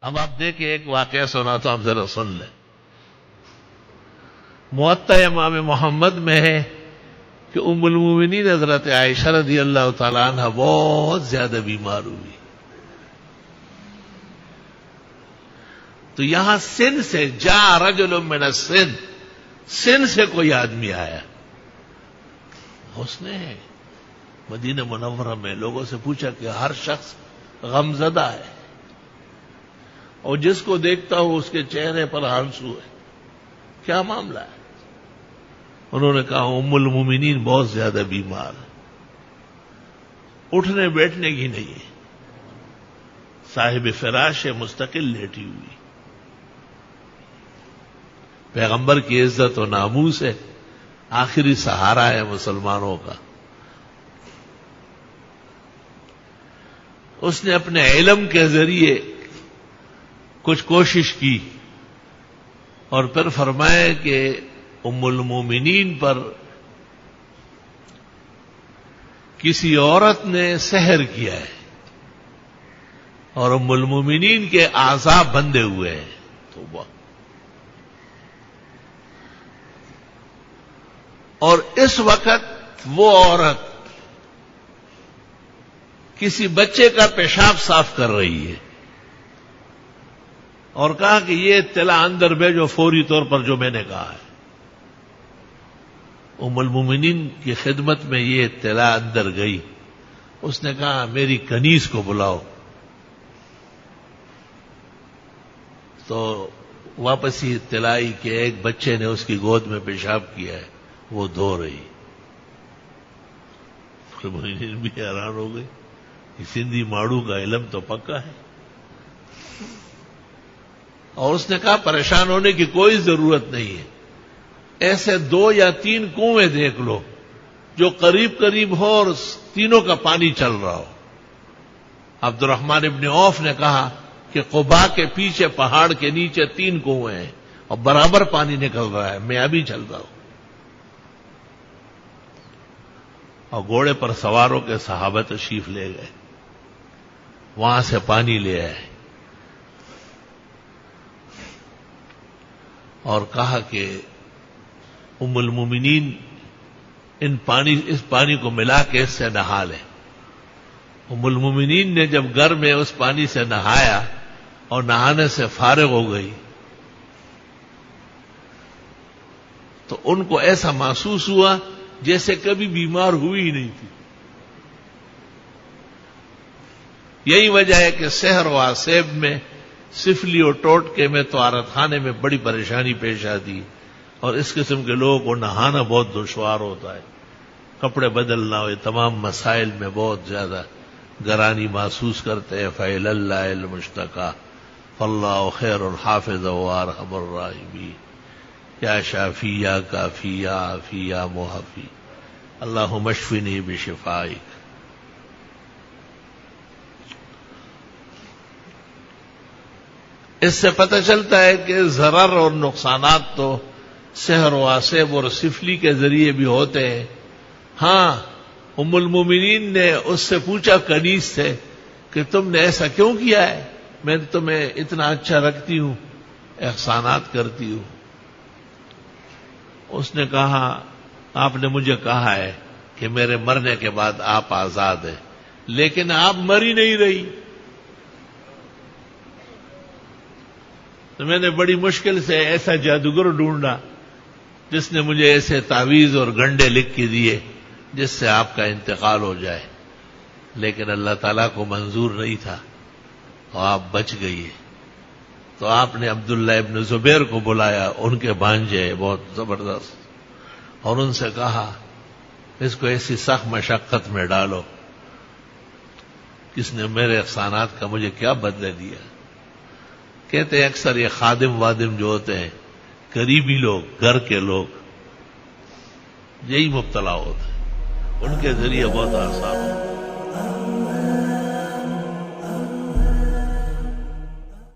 اب آپ دیکھیں ایک واقعہ سناتا ہوں، آپ ذرا سن لیں۔ موطا امام محمد میں ہے کہ ام المومنین حضرت عائشہ رضی اللہ تعالیٰ عنہ بہت زیادہ بیمار ہوئی، تو یہاں سن سے جا رجل من السن، سن سے کوئی آدمی آیا، اس نے مدینہ منورہ میں لوگوں سے پوچھا کہ ہر شخص غمزدہ ہے اور جس کو دیکھتا ہوں اس کے چہرے پر آنسو ہے، کیا معاملہ ہے؟ انہوں نے کہا ام المومنین بہت زیادہ بیمار ہے، اٹھنے بیٹھنے کی نہیں ہے، صاحب فراش ہے، مستقل لیٹی ہوئی، پیغمبر کی عزت و ناموس ہے، آخری سہارا ہے مسلمانوں کا۔ اس نے اپنے علم کے ذریعے کچھ کوشش کی اور پھر فرمایا کہ ام المومنین پر کسی عورت نے سحر کیا ہے اور ام المومنین کے اعضاء بندھے ہوئے ہیں، توبہ۔ اور اس وقت وہ عورت کسی بچے کا پیشاب صاف کر رہی ہے اور کہا کہ یہ اطلاع اندر بھیجو فوری طور پر جو میں نے کہا ہے۔ ام المومنین کی خدمت میں یہ اطلاع اندر گئی، اس نے کہا میری کنیز کو بلاؤ، تو واپس ہی اطلاع آئی کہ ایک بچے نے اس کی گود میں پیشاب کیا ہے، وہ دھو رہی۔ المومنین بھی حیران ہو گئی، سندھی ماڑو کا علم تو پکا ہے، اور اس نے کہا پریشان ہونے کی کوئی ضرورت نہیں ہے، ایسے 2 یا 3 کنویں دیکھ لو جو قریب قریب ہو اور تینوں کا پانی چل رہا ہو۔ عبد الرحمن ابن عوف نے کہا کہ قباء کے پیچھے پہاڑ کے نیچے 3 کنویں ہیں اور برابر پانی نکل رہا ہے، میں ابھی چل رہا ہوں۔ اور گھوڑے پر سواروں کے صحابہ تشریف لے گئے، وہاں سے پانی لے آئے اور کہا کہ ام المومنین اس پانی کو ملا کے اس سے نہا لیں۔ ام المومنین نے جب گھر میں اس پانی سے نہایا اور نہانے سے فارغ ہو گئی تو ان کو ایسا محسوس ہوا جیسے کبھی بیمار ہوئی ہی نہیں تھی۔ یہی وجہ ہے کہ سحر و آسیب میں، سفلی اور ٹوٹکے میں، طہارت خانے میں بڑی پریشانی پیش آتی، اور اس قسم کے لوگوں کو نہانا بہت دشوار ہوتا ہے، کپڑے بدلنا ہو، یہ تمام مسائل میں بہت زیادہ گرانی محسوس کرتے ہیں۔ فَإِلَى اللَّهِ الْمُشْتَكَىٰ فَاللَّهُ خَيْرٌ حَافِظًا وَأَرْحَمُ الرَّاحِمِينَ۔ یا شافی، یا کافی، یا عافی، یا معافی، اللہم اشفنی بشفائک۔ اس سے پتہ چلتا ہے کہ ضرر اور نقصانات تو سحر و آسیب اور سفلی کے ذریعے بھی ہوتے ہیں۔ ہاں، ام المومنین نے اس سے پوچھا کنیز سے کہ تم نے ایسا کیوں کیا ہے؟ میں تمہیں اتنا اچھا رکھتی ہوں، احسانات کرتی ہوں۔ اس نے کہا آپ نے مجھے کہا ہے کہ میرے مرنے کے بعد آپ آزاد ہیں، لیکن آپ مری نہیں رہی، تو میں نے بڑی مشکل سے ایسا جادوگر ڈھونڈا جس نے مجھے ایسے تعویذ اور گنڈے لکھ کے دیے جس سے آپ کا انتقال ہو جائے، لیکن اللہ تعالیٰ کو منظور نہیں تھا اور آپ بچ گئی۔ تو آپ نے عبداللہ ابن زبیر کو بلایا، ان کے بھانجے بہت زبردست، اور ان سے کہا اس کو ایسی سخت مشقت میں ڈالو، کس نے میرے احسانات کا مجھے کیا بدلہ دیا۔ کہتے ہیں اکثر یہ خادم وادم جو ہوتے ہیں، قریبی لوگ، گھر کے لوگ، یہی مبتلا ہوتے ہیں، ان کے ذریعے بہت آسان ہوتا ہے۔